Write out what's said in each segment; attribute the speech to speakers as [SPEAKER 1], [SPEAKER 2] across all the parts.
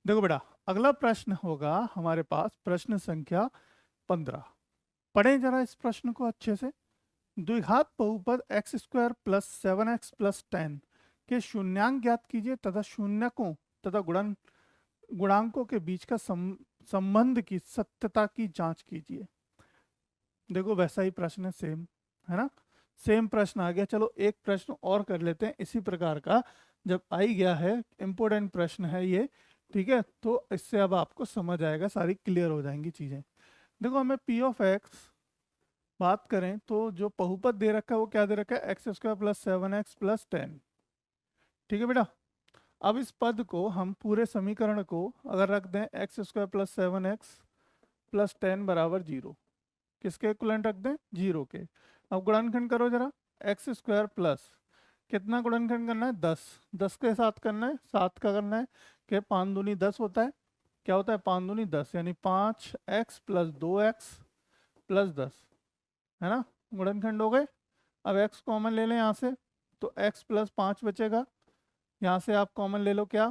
[SPEAKER 1] देखो बेटा, अगला प्रश्न होगा हमारे पास प्रश्न संख्या 15। पढ़ें जरा इस प्रश्न को अच्छे से। द्विघात बहुपद एक्स स्क्वायर प्लस 7x+10 के शून्यांक ज्ञात कीजिए तथा शून्यकों तथा गुणांकों के बीच का संबंध की सत्यता की जांच कीजिए। देखो वैसा ही प्रश्न है, सेम है ना, सेम प्रश्न आ गया। चलो एक प्रश्न और कर लेते हैं इसी प्रकार का, जब आई गया है, इंपॉर्टेंट प्रश्न है ये, ठीक है। तो इससे अब आपको समझ आएगा, सारी क्लियर हो जाएंगी चीजें। देखो हमें पी ऑफ एक्स बात करें तो जो बहुपद दे रखा है वो क्या दे रखा है, x² + 7x+10। ठीक है बेटा, अब इस पद को हम पूरे समीकरण को अगर रख दें x² + 7x+10 बराबर 0, किसके इक्वलेंट रख दें, 0 के। अब गुणनखंड करो जरा, x² प्लस कितना गुणनखंड करना है, 10। 10 के साथ करना है, 7 का करना है, कि 5 दूनी 10 होता है। क्या होता है, 5 दूनी 10, यानी 5x + 2x + 10, है ना, गुणनखंड हो गए। अब x कॉमन ले लें यहाँ से, तो x + 5 बचेगा। यहाँ से आप कॉमन ले लो, क्या,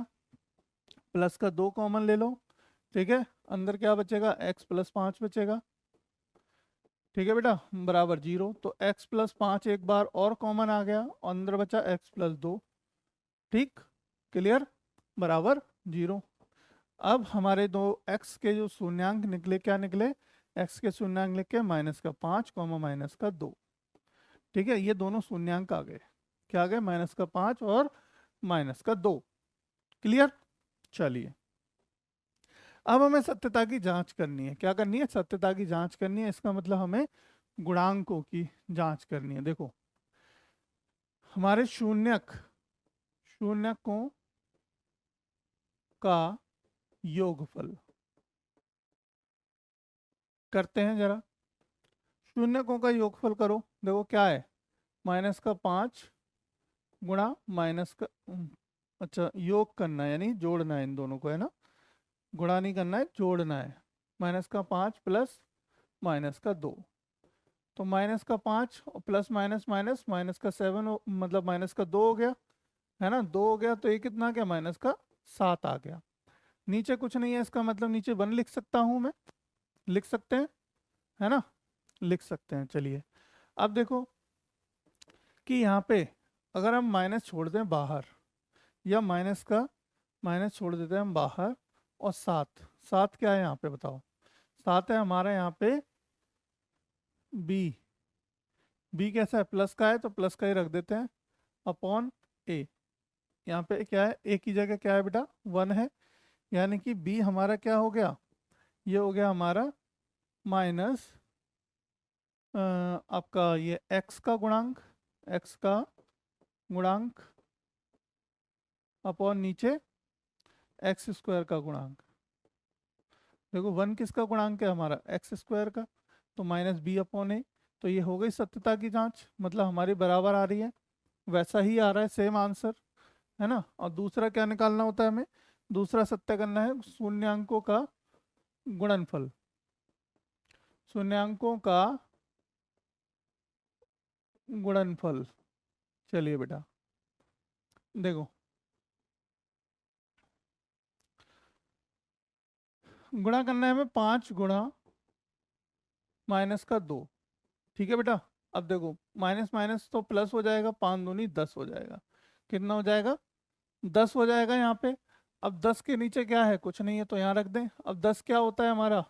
[SPEAKER 1] प्लस का 2 कॉमन ले लो, ठीक है। अंदर क्या बचेगा, x + 5 बचेगा, ठीक है बेटा, बराबर 0। तो x + 5 एक बार और कॉमन आ गया, अंदर बचा x + 2, ठीक, क्लियर, बराबर 0। अब हमारे दो x के जो शून्यांक निकले, क्या निकले, x के शून्यांक लिख के -5, -2, ठीक है। ये दोनों शून्यांक आ गए, क्या आ गए, -5 और -2, क्लियर। चलिए, अब हमें सत्यता की जांच करनी है। क्या करनी है, सत्यता की जांच करनी है, इसका मतलब हमें गुणांकों की जांच करनी है। देखो हमारे शून्यकों का योगफल करते हैं जरा। शून्यकों का योगफल करो, देखो क्या है, -5 गुणा माइनस का, अच्छा योग करना है यानी जोड़ना है इन दोनों को, है ना, गुणा नहीं करना है, जोड़ना है। -5 प्लस -2, तो -5 और प्लस माइनस माइनस -7 मतलब -2 हो गया, है ना, 2 हो गया, तो ये कितना आ गया, -7 आ गया। नीचे कुछ नहीं है, इसका मतलब नीचे 1 लिख सकता हूँ मैं, लिख सकते हैं, है ना, लिख सकते हैं। चलिए अब देखो कि यहाँ पे अगर हम माइनस छोड़ दें बाहर, या माइनस छोड़ देते हैं हम बाहर, और 7, 7 क्या है यहाँ पे बताओ, 7 है हमारा यहाँ पे बी। बी कैसा है, प्लस का है, तो प्लस का ही रख देते हैं, अपॉन ए। यहाँ पे क्या है, ए की जगह क्या है बेटा, 1 है, यानी कि बी हमारा क्या हो गया, ये हो गया हमारा माइनस आपका ये एक्स का गुणांक, एक्स का गुणांक अपॉन नीचे x² का गुणांक। देखो 1 किसका गुणांक है, हमारा x² का, तो -b/a। तो ये हो गई सत्यता की जांच, मतलब हमारी बराबर आ रही है, वैसा ही आ रहा है, सेम आंसर, है ना। और दूसरा क्या निकालना होता है हमें, दूसरा सत्य करना है शून्यांकों का गुणनफल, शून्यांकों का गुणनफल। चलिए बेटा देखो, गुणा करना है हमें 5 गुणा -2, ठीक है बेटा। अब देखो माइनस माइनस तो प्लस हो जाएगा, 5 दूनी 10 हो जाएगा, कितना हो जाएगा, 10 हो जाएगा यहाँ पे। अब 10 के नीचे क्या है, कुछ नहीं है, तो यहाँ रख दें। अब 10 क्या होता है हमारा,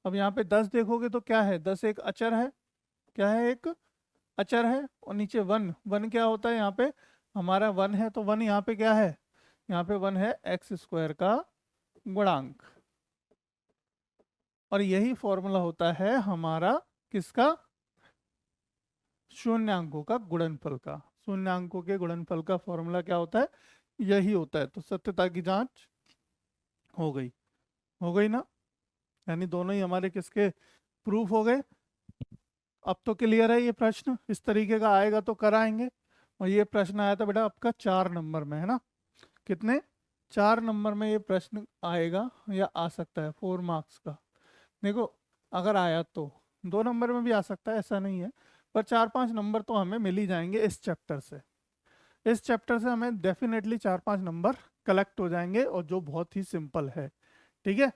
[SPEAKER 1] अब यहाँ पे 10 देखोगे तो क्या है, 10 एक अचर है, क्या है, एक अचर है। और नीचे 1, 1 क्या होता है यहाँ पे, हमारा 1 है, तो 1 यहाँ पे क्या है, यहाँ पे 1 है x² का गुणांक। और यही फॉर्मूला होता है हमारा किसका, शून्यांकों का गुणनफल का। शून्यांकों के गुणनफल का फॉर्मूला क्या होता है, यही होता है। तो सत्यता की जांच हो गई, हो गई ना, यानी दोनों ही हमारे किसके प्रूफ हो गए। अब तो क्लियर है, ये प्रश्न इस तरीके का आएगा तो कराएंगे। और ये प्रश्न आया था बेटा आपका 4 नंबर में, है ना, कितने, 4 नंबर में ये प्रश्न आएगा, या आ सकता है 4 मार्क्स का। देखो अगर आया तो 2 नंबर में भी आ सकता है, ऐसा नहीं है, पर 4-5 नंबर तो हमें मिल ही जाएंगे इस चैप्टर से। इस चैप्टर से हमें डेफिनेटली 4-5 नंबर कलेक्ट हो जाएंगे और जो बहुत ही सिंपल है। ठीक है।